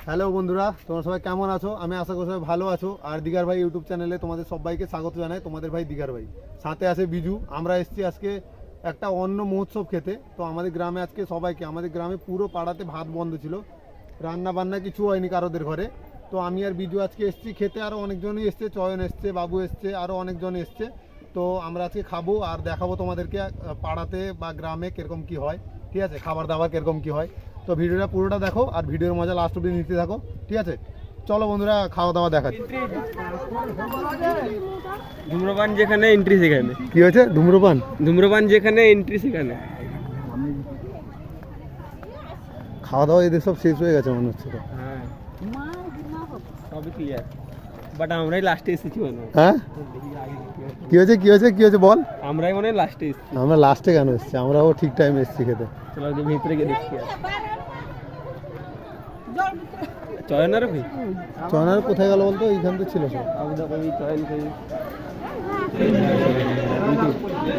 Hello বন্ধুরা, তোমরা সবাই কেমন আছো? আমি আশা করি সবাই ভালো আছো। আর দিগার ভাই ইউটিউব চ্যানেলে তোমাদের সবাইকে স্বাগত জানাই। তোমাদের ভাই দিগার ভাই, সাথে আছে বিজু। আমরা এসেছি আজকে একটা অন্ন মহোৎসব খেতে। তো আমাদের গ্রামে আজকে সবাইকে, আমাদের গ্রামে পুরো পাড়াতে ভাত বন্ধ ছিল, রান্না বান্না কিছু হয়নি কারোদের ঘরে। তো আমি আর বিজু আজকে এসেছি খেতে। আরও অনেকজনই এসছে, চয়ন এসছে, বাবু এসছে, আরও অনেকজন এসছে। তো আমরা আজকে খাবো আর দেখাবো তোমাদেরকে পাড়াতে বা গ্রামে কীরকম কী হয়, ঠিক আছে, খাবার দাবার কীরকম কী হয়। তো ভিডিওটা পুরোটা দেখো আর ভিডিওর মজা লাস্ট অব্দি নিতে থাকো, ঠিক আছে? চলো বন্ধুরা, খাওয়া দাওয়া দেখাচ্ছি। ধূম্রপান যেখানে এন্ট্রি সেখানে। কি হয়েছে? ধূম্রপান ধূম্রপান যেখানে এন্ট্রি সেখানে। খাওয়া দাওয়া এদের সব শেষ হয়ে গেছে মনে হচ্ছে তো। হ্যাঁ, সবই ক্লিয়ার, বাট আমরাই লাস্টে এসেছি মনে হয়। হ্যাঁ, কি হয়েছে কি হয়েছে কি হয়েছে বল। আমরাই মনে হয় লাস্টে এসেছি। আমরা লাস্টে কেন এসেছি? আমরাও ঠিক টাইমে এসেছি খেতে। চলো ভিতরে গিয়ে দেখি। চয়নার ভাই, চয়নার কোথায় গেল বলতো? এইখান তো ছিল সব। চয়ন করি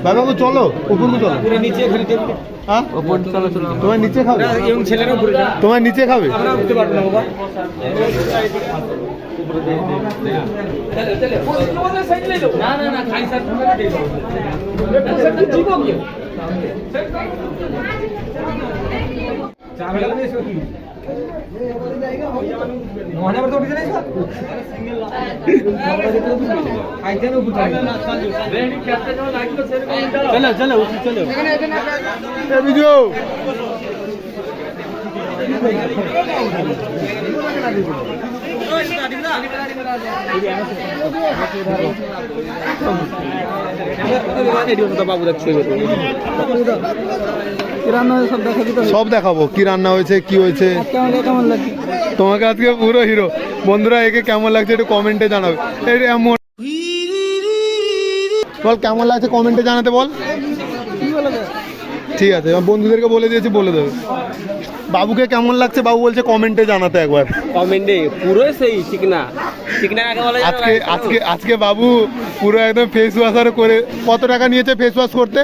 বাবু চলো উপরকে চলো। পুরো নিচে ঘরে টেবিল। হ্যাঁ, উপর চলো চলো। তোমার নিচে খাবে? এবং ছেলেরা উপরে যাও। তোমার নিচে খাবে? আমরা উঠতে পারবো না বাবা। না না না, খাই স্যার তুমি দিয়ে দাও। একটু জীব কি? চাবি লাগবে এসো কি? মনে পড়তে উঠে যাই স্যার। খাইতে না উঠে যাই। রেডি ক্যাপ্টেন যখন লাগলো ছেড়ে চলো চলো উঠি চলো। এ বিজু, সব দেখাবো কি রান্না হয়েছে, কি হয়েছে। তোমাকে আজকে পুরো হিরো। বন্ধুরা, একে কেমন লাগছে একটু কমেন্টে জানাবে। এমন বল কেমন লাগছে কমেন্টে জানাতে বল। ঠিক আছে, বন্ধুদেরকে বলে দিয়েছি, বলে দেবে। বাবুকে কেমন লাগছে বাবু বলছে কমেন্টে জানাতে একবার। কমেন্টে পুরো সেই চিকনা চিকনা আগে বলা যায়। আজকে আজকে আজকে বাবু পুরো একদম ফেস ওয়াশ আর করে। কত টাকা নিয়েছে ফেস ওয়াশ করতে?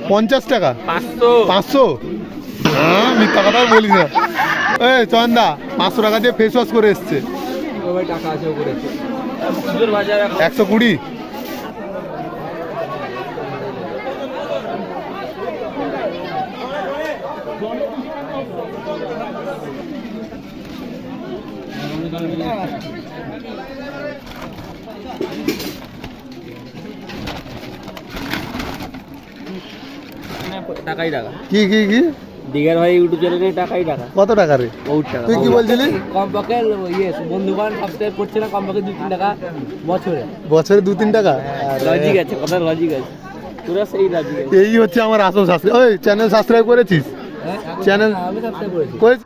50 টাকা? 500? হ্যাঁ, মিথ্যা কথা বলিস না। এই চন্দা, 500 টাকা দিয়ে ফেস ওয়াশ করে এসছে। টাকা আছে উপরে 120। টাকাই টাকা। কি কি কি? দিগার ভাই ইউটিউব চ্যানেলে টাকাই টাকা। কত টাকা রে? বহুত টাকা। তুই কি বলছিলি? কমপক্ষে বন্ধু বান সাবস্ক্রাইব করছে না, কমপক্ষে 2-3 টাকা বছরে। বছরে 2-3 টাকা? লজিক আছে, কথা লজিক আছে, পুরো সেই লজিক আছে। এই হচ্ছে আমার আসল সাবস্ক্রাইব। ওই চ্যানেল সাবস্ক্রাইব করেছিস? চ্যানেল আমি সাবস্ক্রাইব করেছি।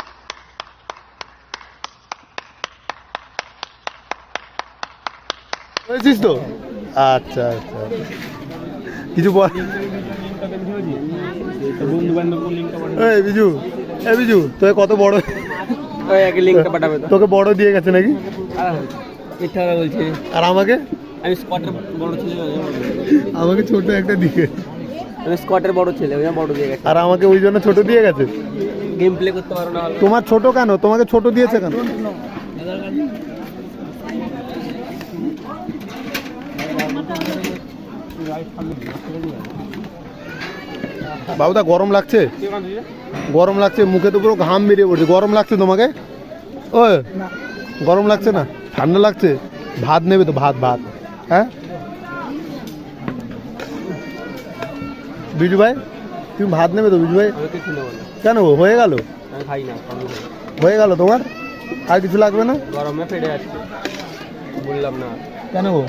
করেছিস তো? আচ্ছা আচ্ছা, কিছু বল। বন্ধু বান্ধব লিংকটা পাঠাবে। এই বিজু, এই বিজু, তোকে কত বড়, ওই এক লিংকটা পাঠাবে তো। তোকে বড় দিয়ে গেছে নাকি? মিথ্যা কথা বলছি। আর আমাকে? আমি স্কোয়াডের বড় ছেলে। আমাকে ছোট একটা দিয়ে। আমি স্কোয়াডের বড় ছেলে, ওই বড় দিয়ে গেছে। আর আমাকে ওই জন্য ছোট দিয়ে গেছে। গেম প্লে করতে পারো না। তোমার ছোট কেন? তোমাকে ছোট দিয়েছে কেন? বাবুদা গরম লাগছে? গরম লাগছে, মুখে তো পুরো ঘাম বেরিয়ে পড়ছে। গরম লাগছে তোমাকে? ও গরম লাগছে না? ঠান্ডা লাগছে? ভাত নেবে তো? ভাত ভাত। হ্যাঁ বিজু ভাই, তুমি ভাত নেবে তো বিজু ভাই? কেন, হয়ে গেল? খাই না, হয়ে গেল তোমার? আর কিছু লাগবে না? গরমে ফেটে যাচ্ছে, বললাম না কেন গো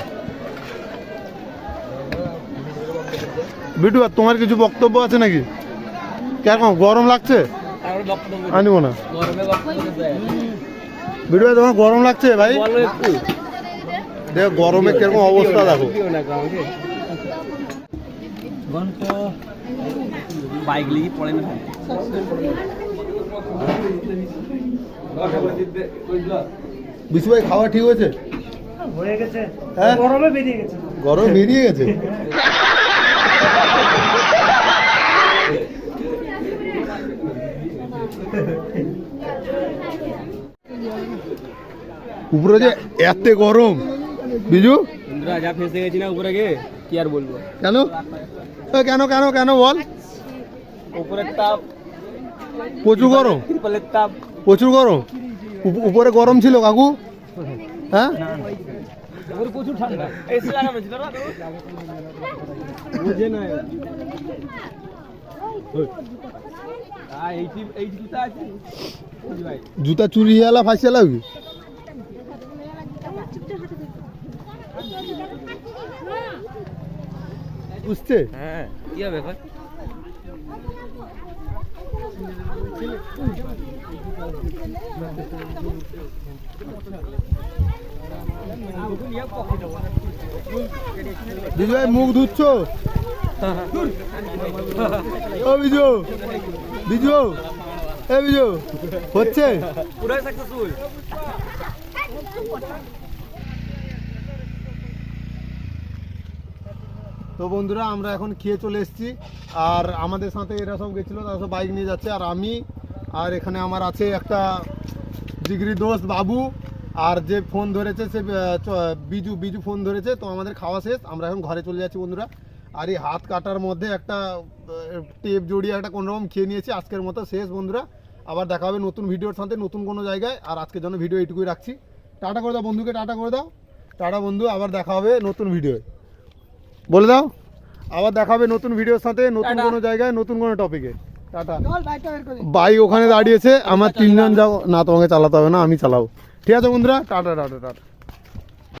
বিটু? আর তোমার কিছু বক্তব্য আছে নাকি? কেমন গরম লাগছে? আনিব না বিটু ভাই, তোমার গরম লাগছে ভাই? দেখো গরমে কিরকম অবস্থা, দেখো। বাইক লিয়ে পড়ে না। বিশু ভাই, খাওয়া ঠিক হয়েছে? হয়ে গেছে, হ্যাঁ, গরমে বেরিয়ে গেছে। গরম বেরিয়ে গেছে। উপরে যে এত গরম বিজু, বন্ধুরা যা ফেসে গেছি না উপরে গিয়ে, কি আর বলবো। কেন কেন কেন কেন বল? উপরের তাপ, প্রচুর গরম, ত্রিপলের তাপ। প্রচুর গরম। উপরে গরম ছিল কাকু? হ্যাঁ, উপরে প্রচুর ঠান্ডা। এসি লাগানো ছিল না, বুঝে না। এই জুতা আছে ভাই, জুতা চুরি এলা ফাঁসিয়ে লাগবে। বুঝছে? হ্যাঁ কি হবে এখন? বিজু ভাই মুখ ধুচ্ছ? ও বিজু, বিজু, এ বিজু, হচ্ছে? পুরাই সাকসেসফুল। তো বন্ধুরা আমরা এখন খেয়ে চলে এসেছি, আর আমাদের সাথে এরা সব গেছিলো, তারা সব বাইক নিয়ে যাচ্ছে, আর আমি, আর এখানে আমার আছে একটা জিগরি দোস্ত বাবু, আর যে ফোন ধরেছে সে বিজু ফোন ধরেছে। তো আমাদের খাওয়া শেষ, আমরা এখন ঘরে চলে যাচ্ছি বন্ধুরা। আর এই হাত কাটার মধ্যে একটা টেপ জড়িয়ে একটা কোনোরকম খেয়ে নিয়েছি। আজকের মতো শেষ বন্ধুরা, আবার দেখা হবে নতুন ভিডিওর সাথে নতুন কোনো জায়গায়। আর আজকের জন্য ভিডিও এইটুকুই রাখছি। টাটা করে দাও বন্ধুকে, টাটা করে দাও। টাটা বন্ধু, আবার দেখা হবে নতুন ভিডিওয়, বলে দাও। আবার দেখা হবে নতুন ভিডিওর সাথে নতুন কোনো জায়গায় নতুন কোনো টপিকে। টাটা। বাইক ওখানে দাঁড়িয়েছে, আমার তিনজন যাও না, তোমাকে চালাতে হবে না, আমি চালাবো। ঠিক আছে বন্ধুরা, টাটা টাটা টাটা।